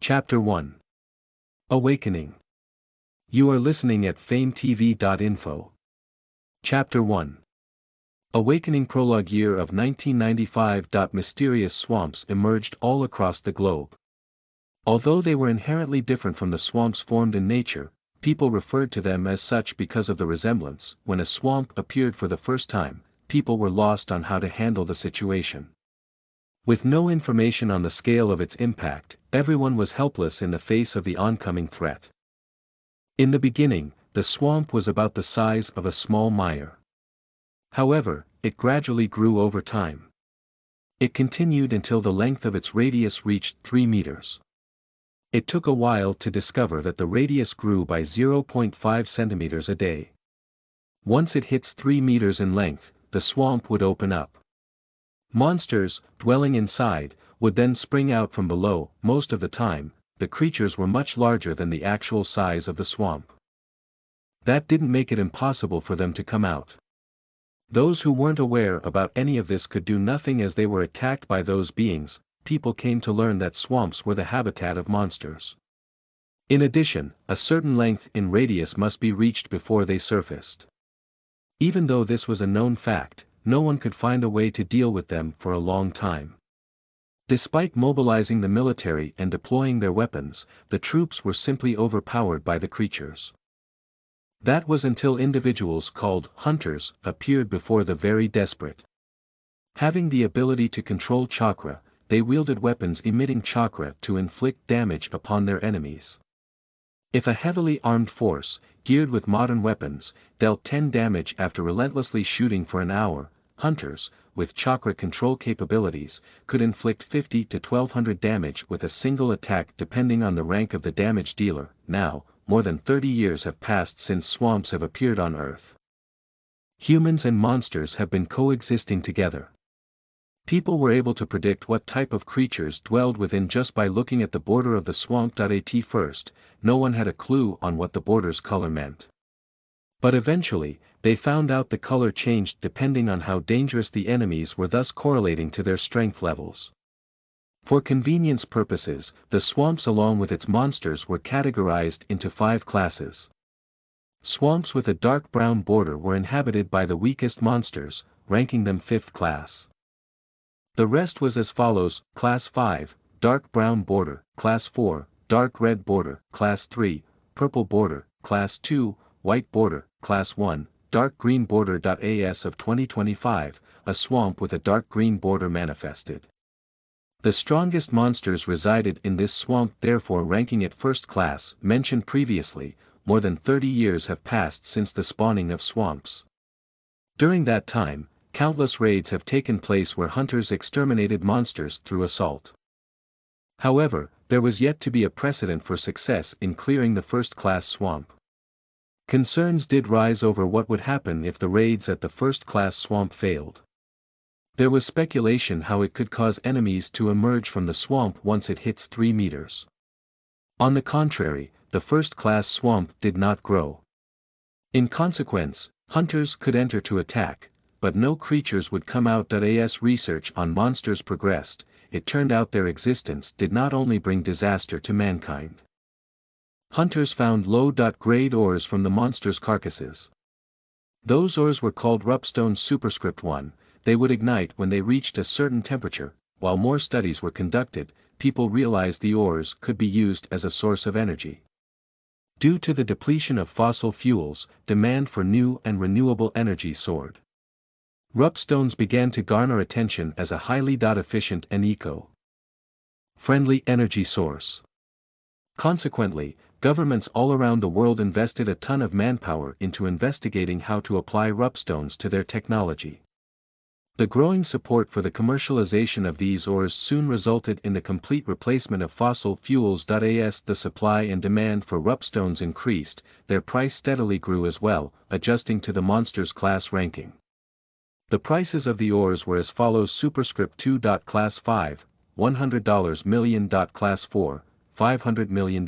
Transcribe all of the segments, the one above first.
Chapter 1. Awakening. You are listening at FameTV.info. Chapter 1. Awakening. Prologue. Year of 1995. Mysterious swamps emerged all across the globe. Although they were inherently different from the swamps formed in nature, people referred to them as such because of the resemblance. When a swamp appeared for the first time, people were lost on how to handle the situation. With no information on the scale of its impact, everyone was helpless in the face of the oncoming threat. In the beginning, the swamp was about the size of a small mire. However, it gradually grew over time. It continued until the length of its radius reached 3 meters. It took a while to discover that the radius grew by 0.5 centimeters a day. Once it hits 3 meters in length, the swamp would open up. Monsters, dwelling inside, would then spring out from below. Most of the time, the creatures were much larger than the actual size of the swamp. That didn't make it impossible for them to come out. Those who weren't aware about any of this could do nothing as they were attacked by those beings. People came to learn that swamps were the habitat of monsters. In addition, a certain length in radius must be reached before they surfaced. Even though this was a known fact, no one could find a way to deal with them for a long time. Despite mobilizing the military and deploying their weapons, the troops were simply overpowered by the creatures. That was until individuals called hunters appeared before the very desperate. Having the ability to control chakra, they wielded weapons emitting chakra to inflict damage upon their enemies. If a heavily armed force, geared with modern weapons, dealt 10 damage after relentlessly shooting for an hour, hunters, with chakra control capabilities, could inflict 50 to 1200 damage with a single attack depending on the rank of the damage dealer. Now, more than 30 years have passed since swamps have appeared on Earth. Humans and monsters have been coexisting together. People were able to predict what type of creatures dwelled within just by looking at the border of the swamp. At first, no one had a clue on what the border's color meant. But eventually, they found out the color changed depending on how dangerous the enemies were, thus correlating to their strength levels. For convenience purposes, the swamps along with its monsters were categorized into 5 classes. Swamps with a dark brown border were inhabited by the weakest monsters, ranking them 5th class. The rest was as follows: Class 5, dark brown border; Class 4, dark red border; Class 3, purple border; Class 2, white border; Class 1, dark green border. As of 2025, a swamp with a dark green border manifested. The strongest monsters resided in this swamp, therefore ranking it 1st class. Mentioned previously, more than 30 years have passed since the spawning of swamps. During that time, countless raids have taken place where hunters exterminated monsters through assault. However, there was yet to be a precedent for success in clearing the 1st class swamp. Concerns did rise over what would happen if the raids at the 1st class swamp failed. There was speculation how it could cause enemies to emerge from the swamp once it hits 3 meters. On the contrary, the 1st class swamp did not grow. In consequence, hunters could enter to attack, but no creatures would come out. As research on monsters progressed, it turned out their existence did not only bring disaster to mankind. Hunters found low-grade ores from the monsters' carcasses. Those ores were called rupstones. Superscript 1, they would ignite when they reached a certain temperature. While more studies were conducted, people realized the ores could be used as a source of energy. Due to the depletion of fossil fuels, demand for new and renewable energy soared. Rupstones began to garner attention as a highly efficient and eco-friendly energy source. Consequently, governments all around the world invested a ton of manpower into investigating how to apply rupstones to their technology. The growing support for the commercialization of these ores soon resulted in the complete replacement of fossil fuels. As the supply and demand for rupstones increased, their price steadily grew as well, adjusting to the monsters' class ranking. The prices of the ores were as follows: Superscript 2. Class 5, $100 million. Class 4, $500 million.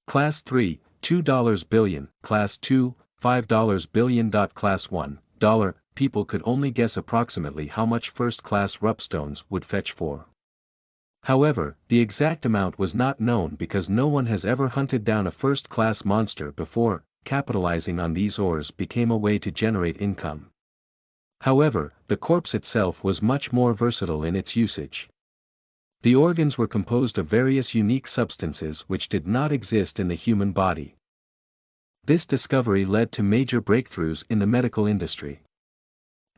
Class 3, $2 billion. Class 2, $5 billion. Class 1, $. People could only guess approximately how much 1st class rupstones would fetch for. However, the exact amount was not known because no one has ever hunted down a first-class monster before. Capitalizing on these ores became a way to generate income. However, the corpse itself was much more versatile in its usage. The organs were composed of various unique substances which did not exist in the human body. This discovery led to major breakthroughs in the medical industry.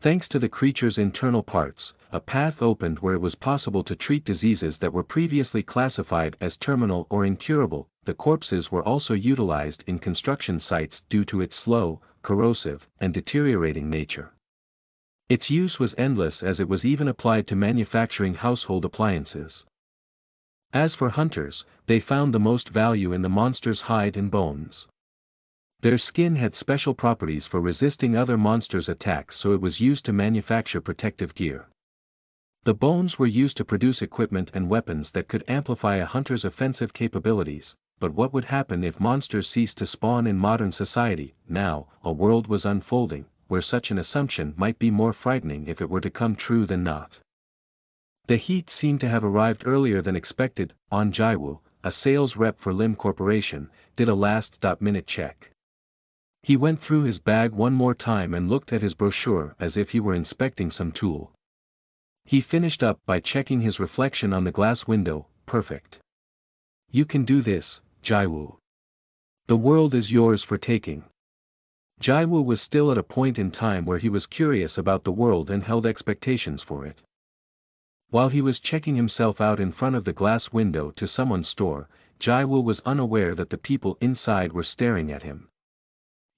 Thanks to the creature's internal parts, a path opened where it was possible to treat diseases that were previously classified as terminal or incurable. The corpses were also utilized in construction sites due to its slow, corrosive, and deteriorating nature. Its use was endless as it was even applied to manufacturing household appliances. As for hunters, they found the most value in the monster's hide and bones. Their skin had special properties for resisting other monsters' attacks, so it was used to manufacture protective gear. The bones were used to produce equipment and weapons that could amplify a hunter's offensive capabilities. But what would happen if monsters ceased to spawn in modern society? Now, a world was unfolding, where such an assumption might be more frightening if it were to come true than not. The heat seemed to have arrived earlier than expected. On Jaiwoo, a sales rep for Lim Corporation, did a last-minute check. He went through his bag one more time and looked at his brochure as if he were inspecting some tool. He finished up by checking his reflection on the glass window. Perfect. You can do this, Jaiwoo. The world is yours for taking. Jaiwoo was still at a point in time where he was curious about the world and held expectations for it. While he was checking himself out in front of the glass window to someone's store, Jaiwoo was unaware that the people inside were staring at him.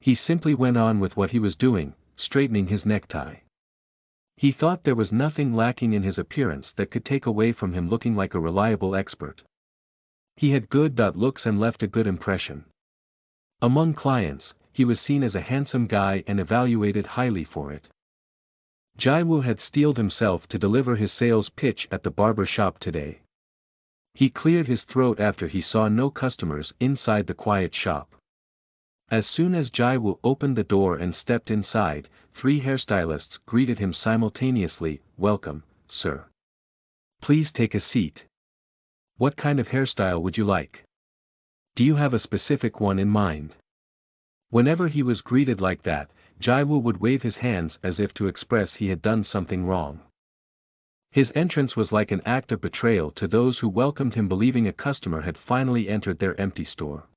He simply went on with what he was doing, straightening his necktie. He thought there was nothing lacking in his appearance that could take away from him looking like a reliable expert. He had good looks and left a good impression. Among clients, he was seen as a handsome guy and evaluated highly for it. Jaiwoo had steeled himself to deliver his sales pitch at the barber shop today. He cleared his throat after he saw no customers inside the quiet shop. As soon as Jaiwoo opened the door and stepped inside, 3 hairstylists greeted him simultaneously. Welcome, sir. Please take a seat. What kind of hairstyle would you like? Do you have a specific one in mind? Whenever he was greeted like that, Jaiwoo would wave his hands as if to express he had done something wrong. His entrance was like an act of betrayal to those who welcomed him, believing a customer had finally entered their empty store.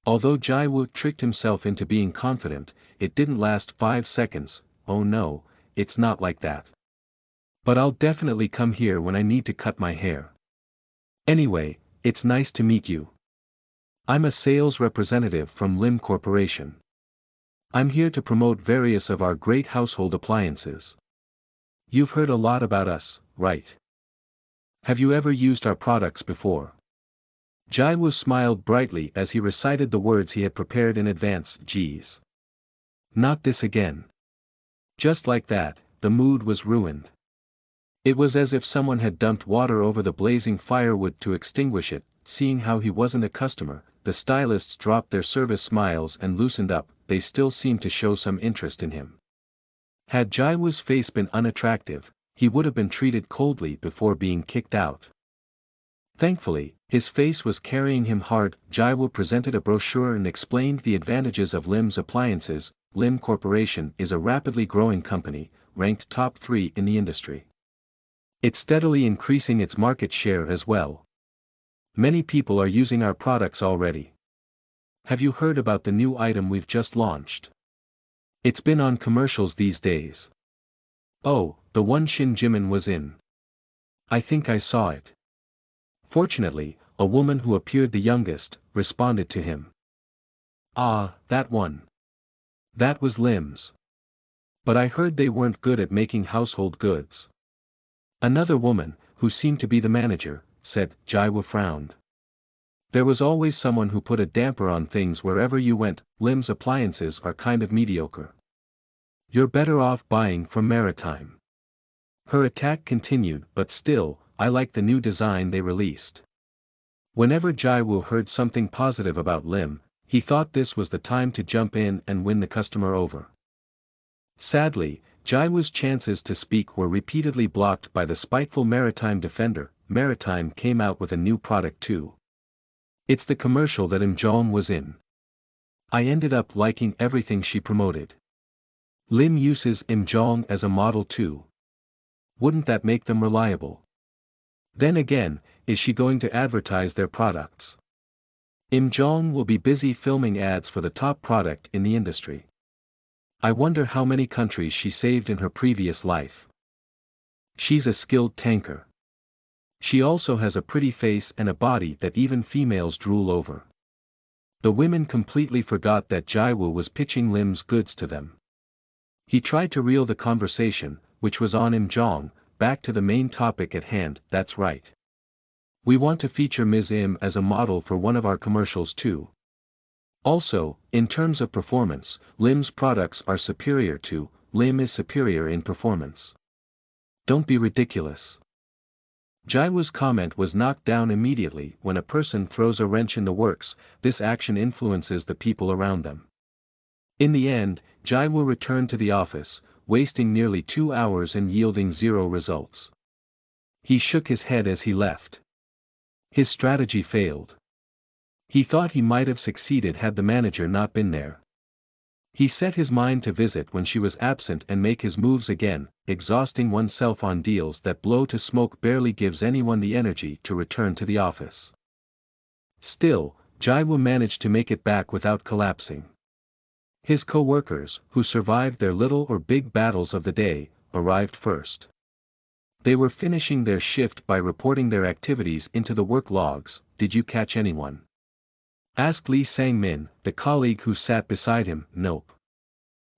Although Jaiwoo tricked himself into being confident, it didn't last 5 seconds. Oh no, it's not like that. But I'll definitely come here when I need to cut my hair. Anyway, it's nice to meet you. I'm a sales representative from Lim Corporation. I'm here to promote various of our great household appliances. You've heard a lot about us, right? Have you ever used our products before? Jaiwoo smiled brightly as he recited the words he had prepared in advance. Geez. Not this again. Just like that, the mood was ruined. It was as if someone had dumped water over the blazing firewood to extinguish it. Seeing how he wasn't a customer, the stylists dropped their service smiles and loosened up. They still seemed to show some interest in him. Had Jaiwoo's face been unattractive, he would have been treated coldly before being kicked out. Thankfully, his face was carrying him hard. Jaiwoo presented a brochure and explained the advantages of Lim's appliances. Lim Corporation is a rapidly growing company, ranked top 3 in the industry. It's steadily increasing its market share as well. Many people are using our products already. Have you heard about the new item we've just launched? It's been on commercials these days. Oh, the one Shin Jimin was in. I think I saw it. Fortunately, a woman who appeared the youngest, responded to him. Ah, that one. That was Lim's. But I heard they weren't good at making household goods. Another woman, who seemed to be the manager, said. Jaiwoo frowned. There was always someone who put a damper on things wherever you went. Lim's appliances are kind of mediocre. You're better off buying from Maritime. Her attack continued, but still, I like the new design they released. Whenever Jaiwoo heard something positive about Lim, he thought this was the time to jump in and win the customer over. Sadly, Jaiwoo's chances to speak were repeatedly blocked by the spiteful Maritime defender. Maritime came out with a new product too. It's the commercial that Im Jong was in. I ended up liking everything she promoted. Lim uses Im Jong as a model too. Wouldn't that make them reliable? Then again, is she going to advertise their products? Im Jong will be busy filming ads for the top product in the industry. I wonder how many countries she saved in her previous life. She's a skilled tanker. She also has a pretty face and a body that even females drool over. The women completely forgot that Jaiwoo was pitching Lim's goods to them. He tried to reel the conversation, which was on Im Jong, back to the main topic at hand. That's right. We want to feature Ms. Im as a model for one of our commercials too. Also, in terms of performance, Lim's products are superior to, Lim is superior in performance. Don't be ridiculous. Jaiwoo's comment was knocked down immediately. When a person throws a wrench in the works, this action influences the people around them. In the end, Jaiwoo returned to the office, wasting nearly 2 hours and yielding 0 results. He shook his head as he left. His strategy failed. He thought he might have succeeded had the manager not been there. He set his mind to visit when she was absent and make his moves again. Exhausting oneself on deals that blow to smoke barely gives anyone the energy to return to the office. Still, Jaiwoo managed to make it back without collapsing. His co-workers, who survived their little or big battles of the day, arrived first. They were finishing their shift by reporting their activities into the work logs. Did you catch anyone? Asked Lee Sang-min, the colleague who sat beside him. Nope.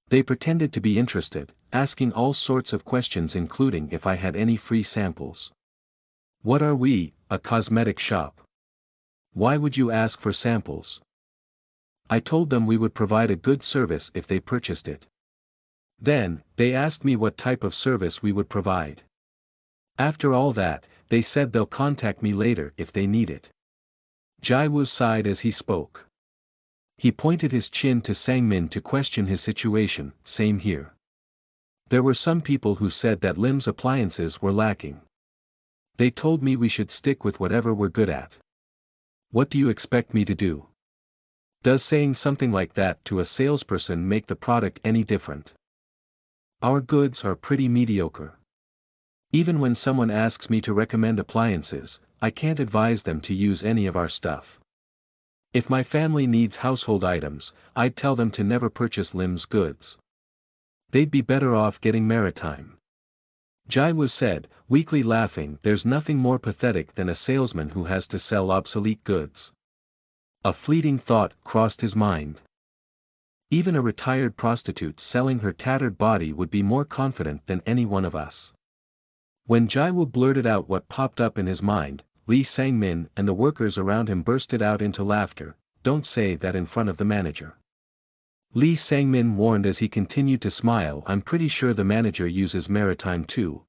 They pretended to be interested, asking all sorts of questions including if I had any free samples. What are we, a cosmetic shop? Why would you ask for samples? I told them we would provide a good service if they purchased it. Then, they asked me what type of service we would provide. After all that, they said they'll contact me later if they need it. Jaiwoo sighed as he spoke. He pointed his chin to Sang-min to question his situation. Same here. There were some people who said that Lim's appliances were lacking. They told me we should stick with whatever we're good at. What do you expect me to do? Does saying something like that to a salesperson make the product any different? Our goods are pretty mediocre. Even when someone asks me to recommend appliances, I can't advise them to use any of our stuff. If my family needs household items, I'd tell them to never purchase Lim's goods. They'd be better off getting Maritime. Jaiwoo said, weakly laughing. There's nothing more pathetic than a salesman who has to sell obsolete goods. A fleeting thought crossed his mind. Even a retired prostitute selling her tattered body would be more confident than any one of us. When Jaiwoo blurted out what popped up in his mind, Lee Sang-min and the workers around him bursted out into laughter. Don't say that in front of the manager. Lee Sang-min warned as he continued to smile. I'm pretty sure the manager uses Maritime too.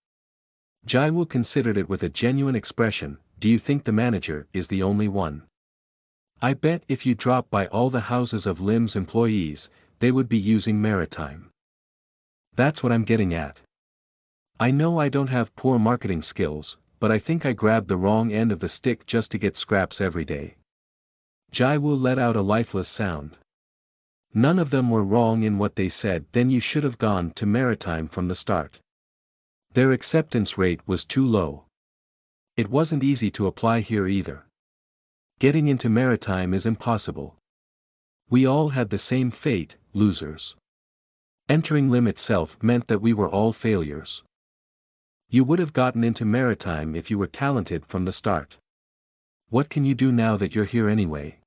Jaiwoo considered it with a genuine expression. Do you think the manager is the only one? I bet if you drop by all the houses of Lim's employees, they would be using Maritime. That's what I'm getting at. I know I don't have poor marketing skills, but I think I grabbed the wrong end of the stick just to get scraps every day. Jaiwoo let out a lifeless sound. None of them were wrong in what they said. Then you should have gone to Maritime from the start. Their acceptance rate was too low. It wasn't easy to apply here either. Getting into Maritime is impossible. We all had the same fate, losers. Entering Lim itself meant that we were all failures. You would have gotten into Maritime if you were talented from the start. What can you do now that you're here anyway?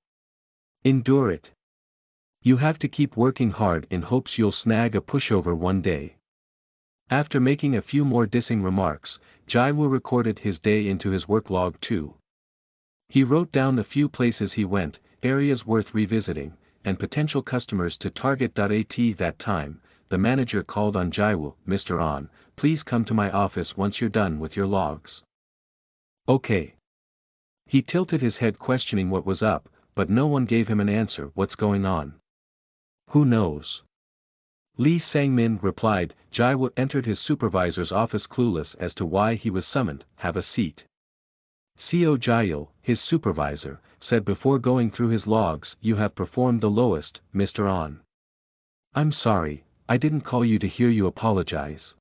Endure it. You have to keep working hard in hopes you'll snag a pushover one day. After making a few more dissing remarks, Jaiwoo recorded his day into his work log too. He wrote down the few places he went, areas worth revisiting, and potential customers to target. At that time, the manager called on Jaiwoo. Mr. An, please come to my office once you're done with your logs. Okay. He tilted his head questioning what was up, but no one gave him an answer. What's going on? Who knows? Lee Sang-min replied. Jaiwoo entered his supervisor's office clueless as to why he was summoned. Have a seat. CO Jail, his supervisor, said before going through his logs, "You have performed the lowest, Mr. On. I'm sorry, I didn't call you to hear you apologize.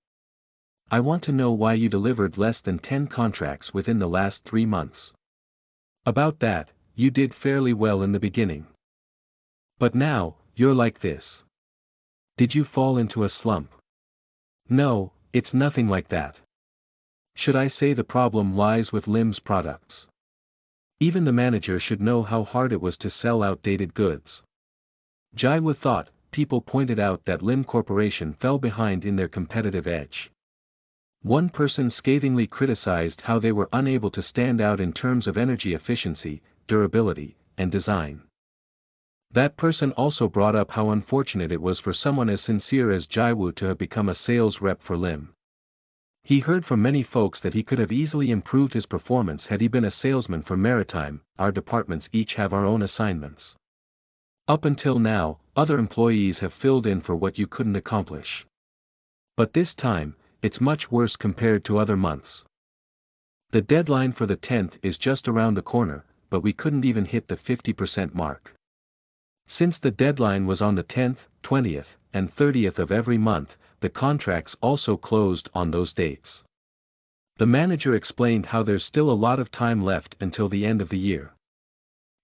I want to know why you delivered less than 10 contracts within the last 3 months. About that, you did fairly well in the beginning. But now, you're like this. Did you fall into a slump?" "No, it's nothing like that. Should I say the problem lies with Lim's products? Even the manager should know how hard it was to sell outdated goods." Jaiwu thought. People pointed out that Lim Corporation fell behind in their competitive edge. One person scathingly criticized how they were unable to stand out in terms of energy efficiency, durability, and design. That person also brought up how unfortunate it was for someone as sincere as Jaiwu to have become a sales rep for Lim. He heard from many folks that he could have easily improved his performance had he been a salesman for Maritime. "Our departments each have our own assignments. Up until now, other employees have filled in for what you couldn't accomplish. But this time, it's much worse compared to other months. The deadline for the 10th is just around the corner, but we couldn't even hit the 50% mark. Since the deadline was on the 10th, 20th, and 30th of every month, the contracts also closed on those dates." The manager explained how there's still a lot of time left until the end of the year.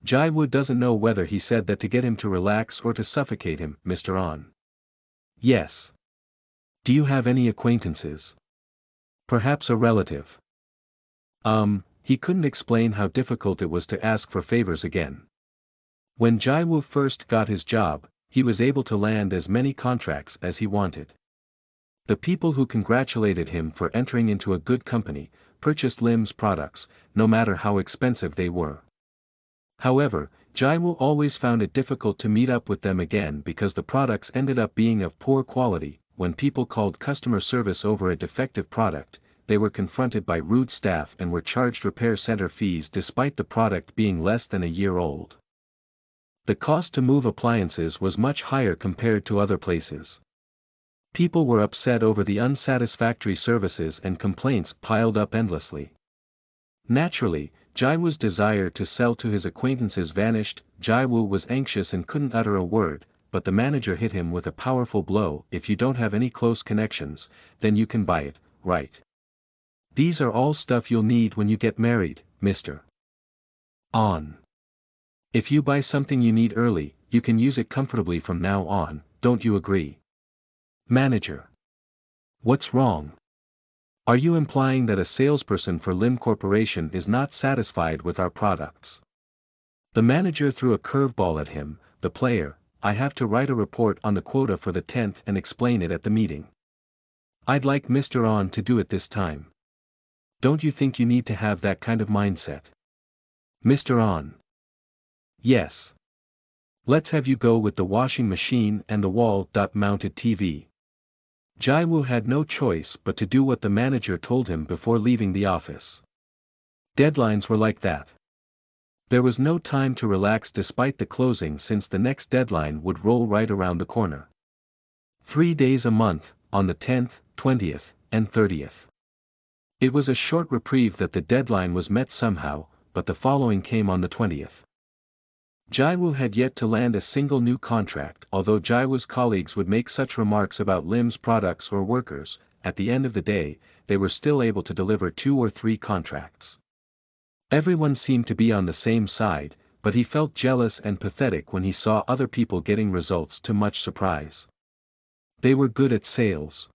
Jaiwu doesn't know whether he said that to get him to relax or to suffocate him, Mr. On. "Yes. Do you have any acquaintances? Perhaps a relative?" He couldn't explain how difficult it was to ask for favors again. When Jaiwu first got his job, he was able to land as many contracts as he wanted. The people who congratulated him for entering into a good company, purchased Lim's products, no matter how expensive they were. However, Jaiwu always found it difficult to meet up with them again because the products ended up being of poor quality. When people called customer service over a defective product, they were confronted by rude staff and were charged repair center fees despite the product being less than a year old. The cost to move appliances was much higher compared to other places. People were upset over the unsatisfactory services and complaints piled up endlessly. Naturally, Jaiwu's desire to sell to his acquaintances vanished. Jaiwu was anxious and couldn't utter a word, but the manager hit him with a powerful blow. "If you don't have any close connections, then you can buy it, right? These are all stuff you'll need when you get married, Mr. On. If you buy something you need early, you can use it comfortably from now on, don't you agree?" Manager. "What's wrong? Are you implying that a salesperson for Lim Corporation is not satisfied with our products?" The manager threw a curveball at him. "The player, I have to write a report on the quota for the 10th and explain it at the meeting. I'd like Mr. On to do it this time. Don't you think you need to have that kind of mindset?" Mr. On. "Yes. Let's have you go with the washing machine and the wall-mounted TV." Jaiwu had no choice but to do what the manager told him before leaving the office. Deadlines were like that. There was no time to relax despite the closing since the next deadline would roll right around the corner. 3 days a month, on the 10th, 20th, and 30th. It was a short reprieve that the deadline was met somehow, but the following came on the 20th. Jaiwu had yet to land a single new contract. Although Jaiwu's colleagues would make such remarks about Lim's products or workers, at the end of the day, they were still able to deliver 2 or 3 contracts. Everyone seemed to be on the same side, but he felt jealous and pathetic when he saw other people getting results to much surprise. They were good at sales.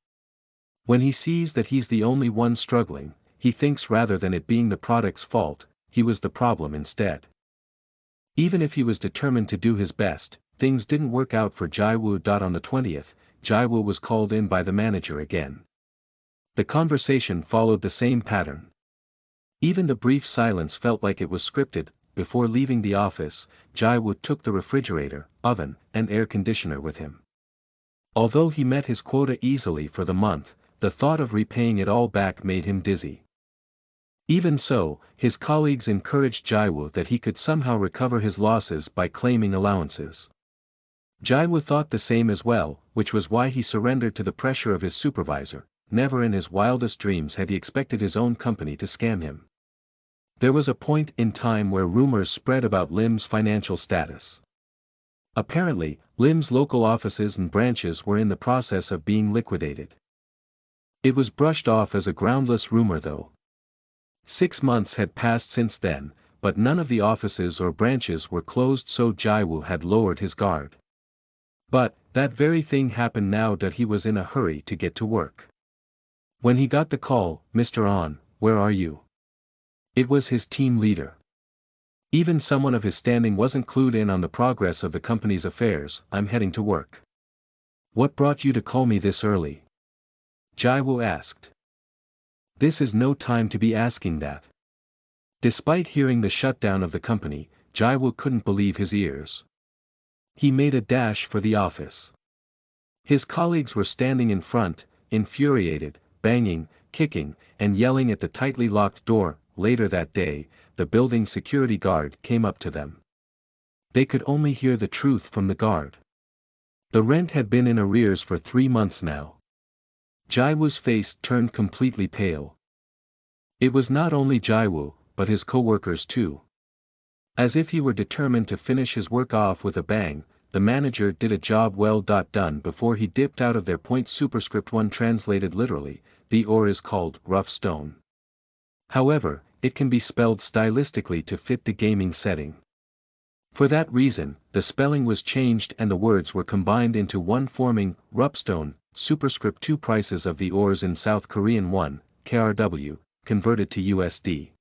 When he sees that he's the only one struggling, he thinks rather than it being the product's fault, he was the problem instead. Even if he was determined to do his best, things didn't work out for Jaiwu. On the 20th, Jaiwu was called in by the manager again. The conversation followed the same pattern. Even the brief silence felt like it was scripted. Before leaving the office, Jaiwu took the refrigerator, oven, and air conditioner with him. Although he met his quota easily for the month, the thought of repaying it all back made him dizzy. Even so, his colleagues encouraged Jaiwu that he could somehow recover his losses by claiming allowances. Jaiwu thought the same as well, which was why he surrendered to the pressure of his supervisor. Never in his wildest dreams had he expected his own company to scam him. There was a point in time where rumors spread about Lim's financial status. Apparently, Lim's local offices and branches were in the process of being liquidated. It was brushed off as a groundless rumor though. 6 months had passed since then, but none of the offices or branches were closed, so Jaiwoo had lowered his guard. But, that very thing happened now that he was in a hurry to get to work. When he got the call, "Mr. On, where are you?" It was his team leader. Even someone of his standing wasn't clued in on the progress of the company's affairs. "I'm heading to work." "What brought you to call me this early?" Jaiwoo asked. This is no time to be asking that. Despite hearing the shutdown of the company, Jaiwoo couldn't believe his ears. He made a dash for the office. His colleagues were standing in front, infuriated, banging, kicking, and yelling at the tightly locked door. Later that day, the building's security guard came up to them. They could only hear the truth from the guard. The rent had been in arrears for 3 months now. Jaiwoo's face turned completely pale. It was not only Jaiwoo, but his co-workers too. As if he were determined to finish his work off with a bang, the manager did a job well done before he dipped out of their point. Superscript 1 translated literally, the ore is called rough stone. However, it can be spelled stylistically to fit the gaming setting. For that reason, the spelling was changed and the words were combined into one, forming Rupstone. Superscript 2 prices of the ores in South Korean won, KRW, converted to USD.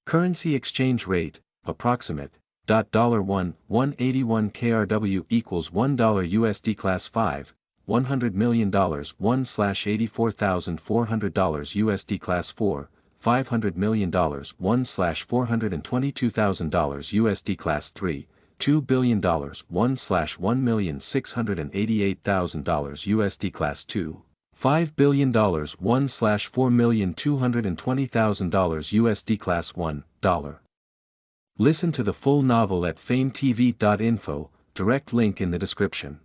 Currency exchange rate, approximate. $1, 181 KRW equals $1 USD. Class 5, $100 million 1/84,400 USD. Class 4, $500 million 1/422,000 USD. Class 3, $2 billion 1/1,688,000 USD. Class 2, $5 billion 1/4,220,000 USD. Class 1, $. Listen to the full novel at FameTV.info, direct link in the description.